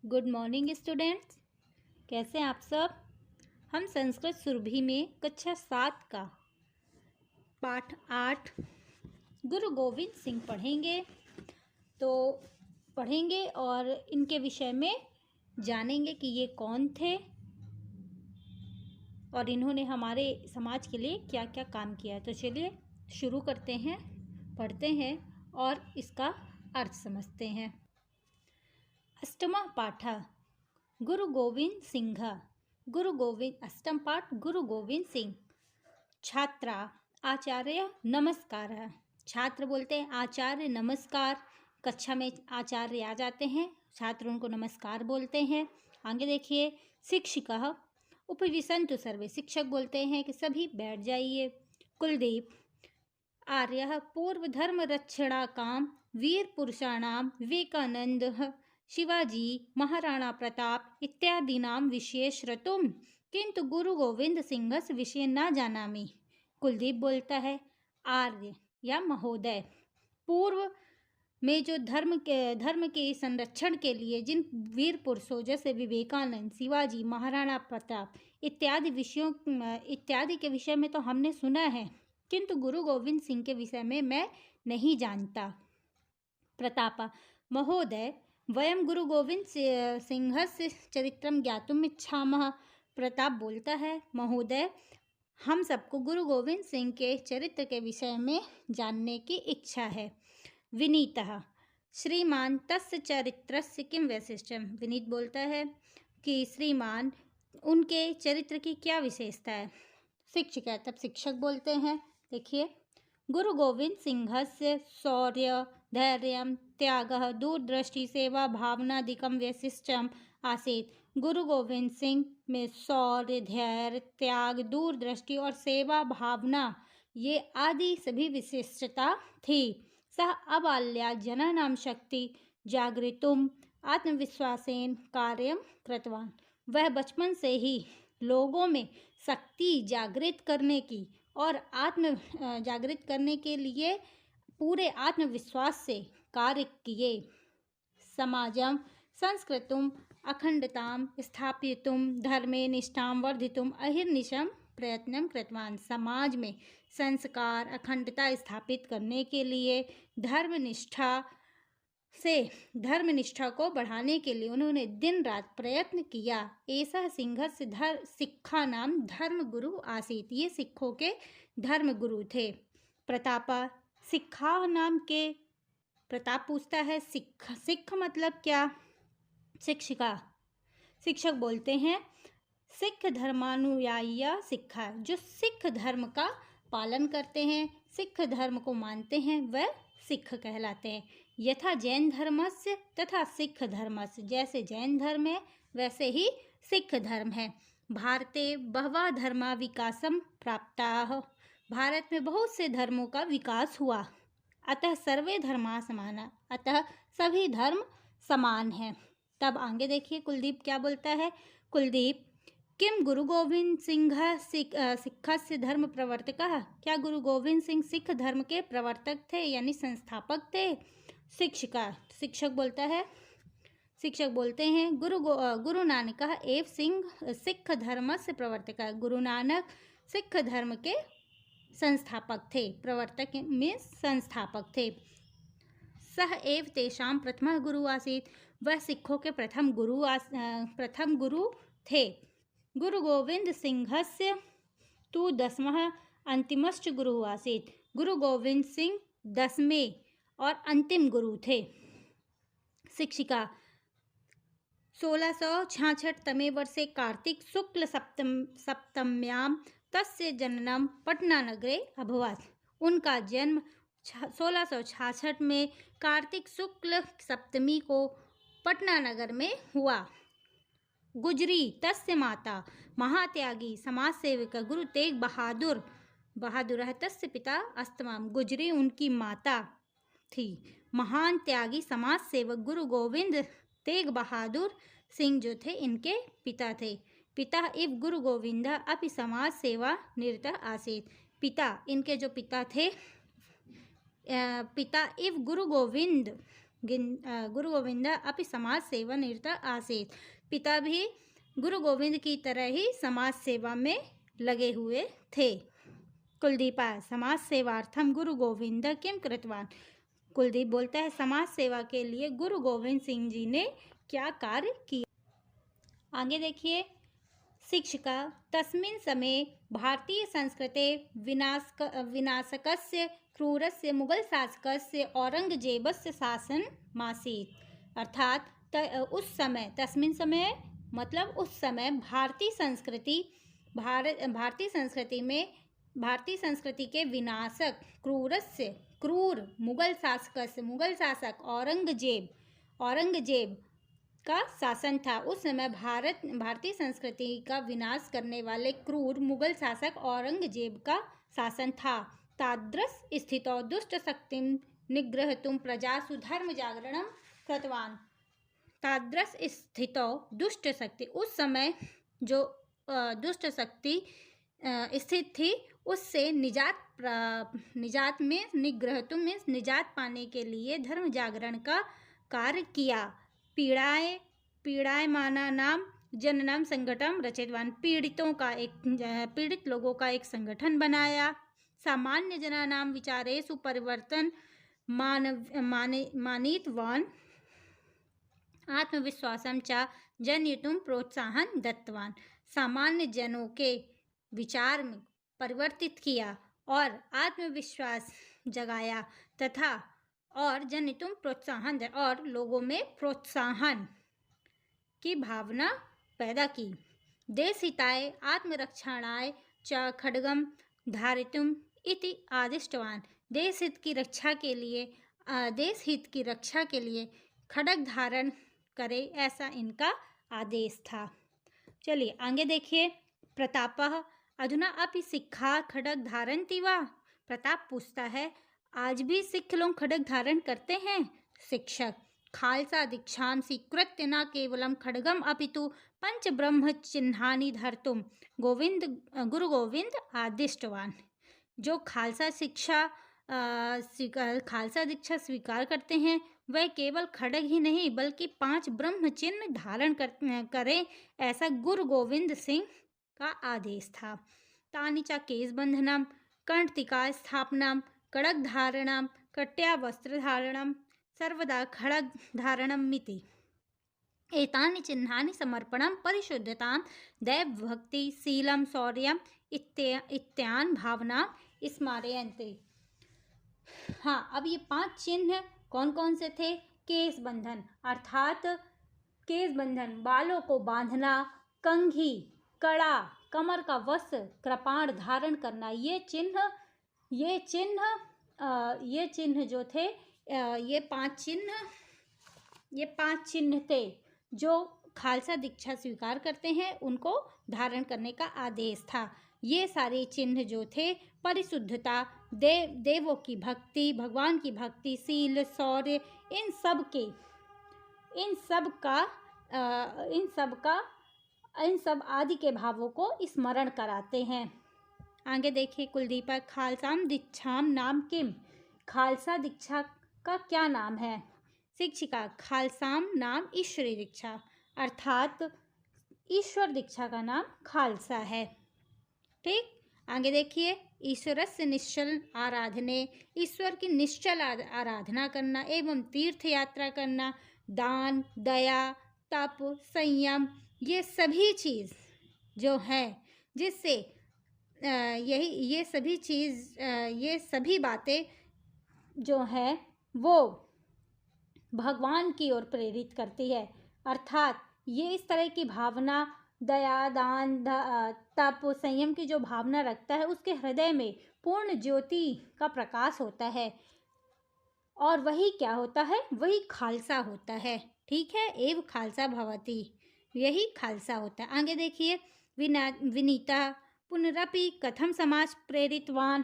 Good morning students. कैसे हैं आप सब। हम संस्कृत सुरभि में कक्षा 7 का पाठ 8 गुरु गोविंद सिंह पढ़ेंगे और इनके विषय में जानेंगे कि ये कौन थे और इन्होंने हमारे समाज के लिए क्या क्या काम किया। तो चलिए शुरू करते हैं, पढ़ते हैं और इसका अर्थ समझते हैं। अष्टमः पाठः गुरु गोविंद सिंह। अष्टम पाठ गुरु गोविंद सिंह। छात्रा आचार्य नमस्कार। छात्र बोलते हैं आचार्य नमस्कार। कक्षा में आचार्य आ जाते हैं, छात्र उनको नमस्कार बोलते हैं। आगे देखिए। शिक्षिका उपविशन्तु सर्वे। शिक्षक बोलते हैं कि सभी बैठ जाइए। कुलदीप आर्य पूर्व धर्म रक्षणा काम वीर पुरुषाणाम विवेकानंद शिवाजी महाराणा प्रताप इत्यादीनां विषये श्रोतुं किंतु गुरु गोविंद सिंहस्य विषये न जानामि। कुलदीप बोलता है आर्य या महोदय पूर्व में जो धर्म के संरक्षण के लिए जिन वीर पुरुषों जैसे विवेकानंद, शिवाजी, महाराणा प्रताप इत्यादि के विषय में तो हमने सुना है, किंतु गुरु गोविंद सिंह के विषय में मैं नहीं जानता। प्रताप महोदय वयम गुरु गोविंद सिंहस्य चरित्रम ज्ञातुम इच्छामः। प्रताप बोलता है महोदय हम सबको गुरु गोविंद सिंह के चरित्र के विषय में जानने की इच्छा है। विनीतः श्रीमान तस्य चरित्रस्य किं वैशिष्ट्यम। विनीत बोलता है कि श्रीमान उनके चरित्र की क्या विशेषता है। शिक्षिका तब शिक्षक बोलते हैं देखिए गुरु गोविंद सिंहस्य शौर्य धैर्यं त्यागः दूरदृष्टि सेवा भावनादिकं वैशिष्ट्यम् आसीत्। गुरु गोविंद सिंह में शौर्य, धैर्य, त्याग, दूरदृष्टि और सेवा भावना ये आदि सभी विशिष्टता थी। सः अबाल्यात् जनानां शक्ति जागरितुम् आत्मविश्वासेन कार्यं कृतवान्। वह बचपन से ही लोगों में शक्ति जागृत करने की और जागृत करने के लिए पूरे आत्मविश्वास से कार्य किए। समाजं संस्कृतुम् अखंडतां स्थापयितुं धर्मे निष्ठां वर्धितुम् अहिर्निशं प्रयत्नं कृतवान्। समाज में संस्कार अखंडता स्थापित करने के लिए धर्मनिष्ठा को बढ़ाने के लिए उन्होंने दिन रात प्रयत्न किया। ऐसा सिंहस्य सिक्खा नाम धर्म गुरु आसीत। ये सिखों के धर्म गुरु थे। प्रतापा सिक्खा नाम के। प्रताप पूछता है सिख मतलब क्या। शिक्षक बोलते हैं सिख धर्मानुयायी सिक्खा। जो सिख धर्म का पालन करते हैं, सिख धर्म को मानते हैं, वह सिख कहलाते हैं। यथा जैन धर्मस्य तथा सिख धर्मस्य। जैसे जैन धर्म है वैसे ही सिख धर्म है। भारते बहवः धर्मा विकासम प्राप्ताः। भारत में बहुत से धर्मों का विकास हुआ। अतः सर्वे धर्मा समाना। अतः सभी धर्म समान हैं। तब आगे देखिए कुलदीप क्या बोलता है। कुलदीप किम गुरु गोविंद सिंह सिखस्य धर्म प्रवर्तकः। क्या गुरु गोविंद सिंह सिख धर्म के प्रवर्तक थे यानी संस्थापक थे। शिक्षक बोलते हैं गुरु नानकः एव सिख धर्मस्य प्रवर्तकः। गुरु नानक सिख धर्म के संस्थापक थे। प्रवर्तक में संस्थापक थे। सह एव तेषां प्रथमः गुरु आसीत्। वह सिखों के प्रथम गुरु थे। गुरु गोविंद सिंहस्य तु दसमः अंतिमश्च गुरु आसीत्। गुरु गोविंद सिंह 10वें और अंतिम गुरु थे। शिक्षिका 1666 तमे वर्षे कार्तिक शुक्ल सप्तम्यां तस्य जननम पटना नगरे अभवत्। उनका जन्म 1666 में कार्तिक शुक्ल सप्तमी को पटना नगर में हुआ। गुजरी तस्य माता महात्यागी समाज सेविका गुरु तेग बहादुर है तस्य पिता अस्तमाम। गुजरी उनकी माता थी। महान त्यागी समाज सेवक गुरु गोविंद तेग बहादुर सिंह जो थे इनके पिता थे। पिता इव गुरु गोविंद अपि समाज सेवा निरत आसीत्। पिता इनके जो पिता थे पिता इव गुरु गोविंद गुरु गोविंद अपि समाज सेवा निरत आसीत्। पिता भी गुरु गोविंद की तरह ही समाज सेवा में लगे हुए थे। कुलदीपा समाज सेवार्थम गुरु गोविंद किम कृतवान। कुलदीप बोलता है समाज सेवा के लिए गुरु गोविंद सिंह जी ने क्या कार्य किया। आगे देखिए शिक्षिका तस्मिन् समये भारतीय संस्कृते विनाशकस्य क्रूरस्य मुगल शासकस्य औरंगजेबस्य शासनमासीत्। अर्थात उस समय, तस्मिन् समय मतलब उस समय भारतीय संस्कृति के विनाशक क्रूर मुगल शासक औरंगजेब का शासन था। उस समय भारतीय संस्कृति का विनाश करने वाले क्रूर मुगल शासक औरंगजेब का शासन था। तादृश स्थितौ दुष्ट शक्तिं निग्रहतुं प्रजासु धर्म जागरणं कृतवान। तादृश स्थितौ दुष्ट शक्ति, उस समय जो दुष्ट शक्ति स्थित थी उससे निजात में निग्रहतुं मीन्स निजात पाने के लिए धर्म जागरण का कार्य किया। पीड़ायमाना नाम जननाम संगठन रचितवान। पीड़ित लोगों का एक संगठन बनाया। सामान्य जनानाम विचारेषु परिवर्तन मानितवान। आत्मविश्वासं च जनयितुं प्रोत्साहन दत्तवान। सामान्य जनों के विचार में परिवर्तित किया और आत्मविश्वास जगाया तथा और जनितुम प्रोत्साहन और लोगों में प्रोत्साहन की भावना पैदा की। देशहिताय आत्मरक्षणाय च खड्गम धारितुम इति आदिष्टवान। देश हित की रक्षा के लिए खड्ग धारण करे, ऐसा इनका आदेश था। चलिए आगे देखिए। प्रतापः अधुना अपि सिक्खा खड्ग धारन्ति वा। प्रताप पूछता है आज भी सिख लोग खड्ग धारण करते हैं। शिक्षक खालसा दीक्षां स्वीकृत्य न केवलं खड्गम अपितु पंच ब्रह्म चिन्हानि धर्तुं गुरु गोविंद आदिष्टवान। जो खालसा दीक्षा स्वीकार करते हैं वह केवल खड्ग ही नहीं बल्कि 5 ब्रह्म चिन्ह धारण करें, ऐसा गुरु गोविंद सिंह का आदेश था। तानि च केशबंधनम कर्णटिका स्थापनम खड्ग धारणम कट्या वस्त्र धारणम सर्वदा खड्ग धारणम मिति। एतानि चिन्हानि समर्पणम परिशुद्धतां दैवभक्ति शीलम शौर्यम इत्यान भावना स्मारयन्ते। हाँ, अब ये 5 चिन्ह कौन कौन से थे। केश बंधन अर्थात केश बंधन बालों को बांधना, कंघी, कड़ा, कमर का वस्त्र, कृपाण धारण करना। ये चिन्ह जो थे, ये 5 चिन्ह थे जो खालसा दीक्षा स्वीकार करते हैं उनको धारण करने का आदेश था। ये सारे चिन्ह जो थे परिशुद्धता, देवों की भक्ति, भगवान की भक्ति, शील, शौर्य, इन सब आदि के भावों को स्मरण कराते हैं। आगे देखिए कुलदीपक खालसाम दीक्षाम नाम किम। खालसा दीक्षा का क्या नाम है। शिक्षिका खालसाम नाम ईश्वरी दीक्षा, अर्थात ईश्वर दीक्षा का नाम खालसा है। ठीक, आगे देखिए। ईश्वरस्य निश्चल आराधने, ईश्वर की निश्चल आराधना करना एवं तीर्थ यात्रा करना, दान, दया, तप, संयम, ये सभी चीज़ जो है जिससे ये सभी बातें जो है वो भगवान की ओर प्रेरित करती है। अर्थात ये इस तरह की भावना दया, दान, तप, संयम की जो भावना रखता है उसके हृदय में पूर्ण ज्योति का प्रकाश होता है और वही क्या होता है, वही खालसा होता है। ठीक है, एव खालसा भवति, यही खालसा होता है। आगे देखिए। विनीता पुनरपि कथम समाज प्रेरितवान।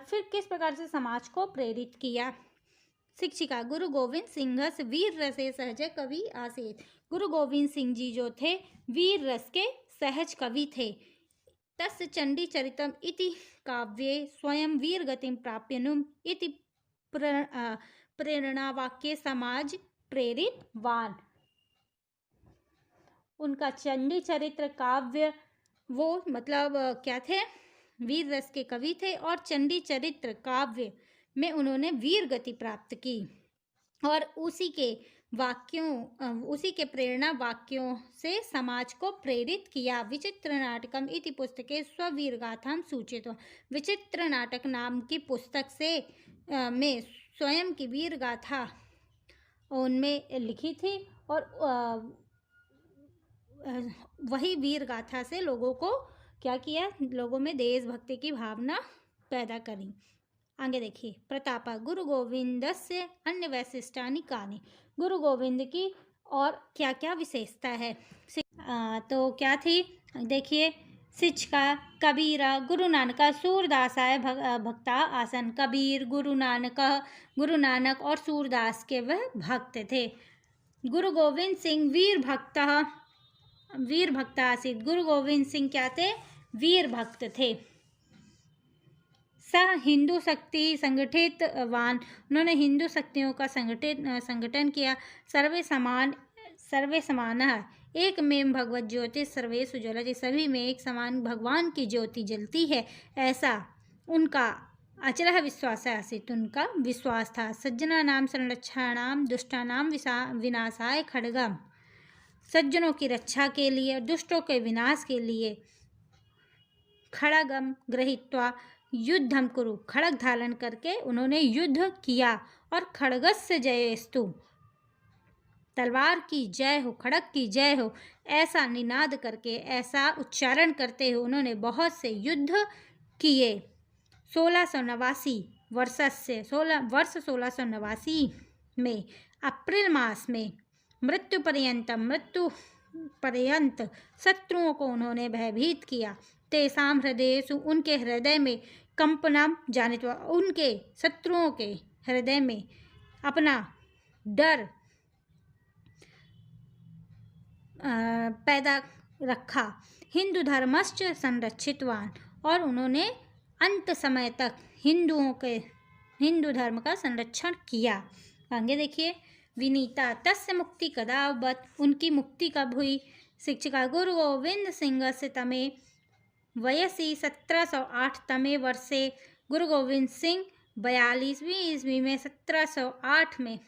फिर किस प्रकार से समाज को प्रेरित किया। शिक्षिका गुरु गोविंद सिंह वीर रसे सहज कवि आसीत्। गुरु गोविंद सिंह जी जो थे वीर रस के सहज कवि थे। तस्य चंडी चरितम इति काव्ये स्वयं वीर गतिम प्राप्यनुम इति प्रेरणा वाक्य समाज प्रेरित वान। उनका चंडी चरित्र काव्य, वो मतलब क्या थे, वीर रस के कवि थे और चंडी चरित्र काव्य में उन्होंने वीर गति प्राप्त की और उसी के प्रेरणा वाक्यों से समाज को प्रेरित किया। विचित्र नाटकम इति पुस्तके स्ववीर गाथाम सूचित। विचित्र नाटक नाम की पुस्तक से में स्वयं की वीर गाथा उनमें लिखी थी और वही वीर गाथा से लोगों को क्या किया, लोगों में देशभक्ति की भावना पैदा करी। आगे देखिए, प्रतापा गुरु गोविंद से अन्य वैशिष्टानि कानि। गुरु गोविंद की और क्या क्या विशेषता है, तो क्या थी देखिए। शिक्षका कबीरा गुरु नानक सूरदासाय भक्ता आसन। कबीर, गुरु नानक और सूरदास के वह भक्त थे। गुरु गोविंद सिंह वीर भक्त आसित। गुरु गोविंद सिंह क्या थे, वीर भक्त थे। सह हिंदू शक्ति संगठित वान। उन्होंने हिंदू शक्तियों का संगठन किया। सर्वे समान एक में भगवत ज्योति सर्वेषु ज्वलति। सभी में एक समान भगवान की ज्योति जलती है, ऐसा उनका अचल विश्वास आसित, उनका विश्वास था। सज्जना नाम संरक्षणाम दुष्टानाम विनाशाय खड्गम। सज्जनों की रक्षा के लिए और दुष्टों के विनाश के लिए खड्गम गृहीत्वा युद्धम कुरु। खड्ग धारण करके उन्होंने युद्ध किया और खड्गस्य जयस्तु, तलवार की जय हो, खड्ग की जय हो, ऐसा निनाद करके, ऐसा उच्चारण करते हुए उन्होंने बहुत से युद्ध किए। 1689 वर्ष 1689 में अप्रैल मास में मृत्यु पर्यंत शत्रुओं को उन्होंने भयभीत किया। तेसाम हृदयेषु, उनके हृदय में कंपनम जानित, उनके शत्रुओं के हृदय में अपना डर पैदा रखा। हिंदू धर्मश्च संरक्षितवान, और उन्होंने अंत समय तक हिंदू धर्म का संरक्षण किया। आगे देखिए, विनीता तस्य मुक्ति कदा अभवत्। उनकी मुक्ति कब हुई। शिक्षिका गुरु गोविंद सिंह से तमे वयसी 1708 तमे वर्षे। गुरु गोविंद सिंह 42वीं ईस्वी में 1708 में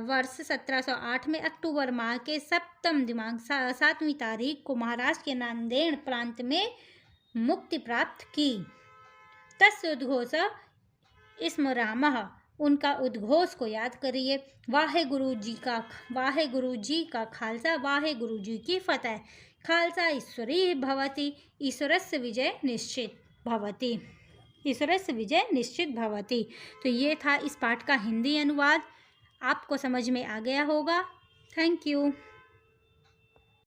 वर्ष 1708 में अक्टूबर माह के 7वीं तारीख को महाराष्ट्र के नांदेड़ प्रांत में मुक्ति प्राप्त की। तस्य उद्घोष स्मरामः, उनका उद्घोष को याद करिए। वाहे गुरु जी का खालसा, वाहे गुरु जी की फतेह। खालसा ईश्वरी भवति, ईश्वरस्य विजय निश्चित भवति, ईश्वरस्य विजय निश्चित भवति। तो ये था इस पाठ का हिंदी अनुवाद। आपको समझ में आ गया होगा। Thank you.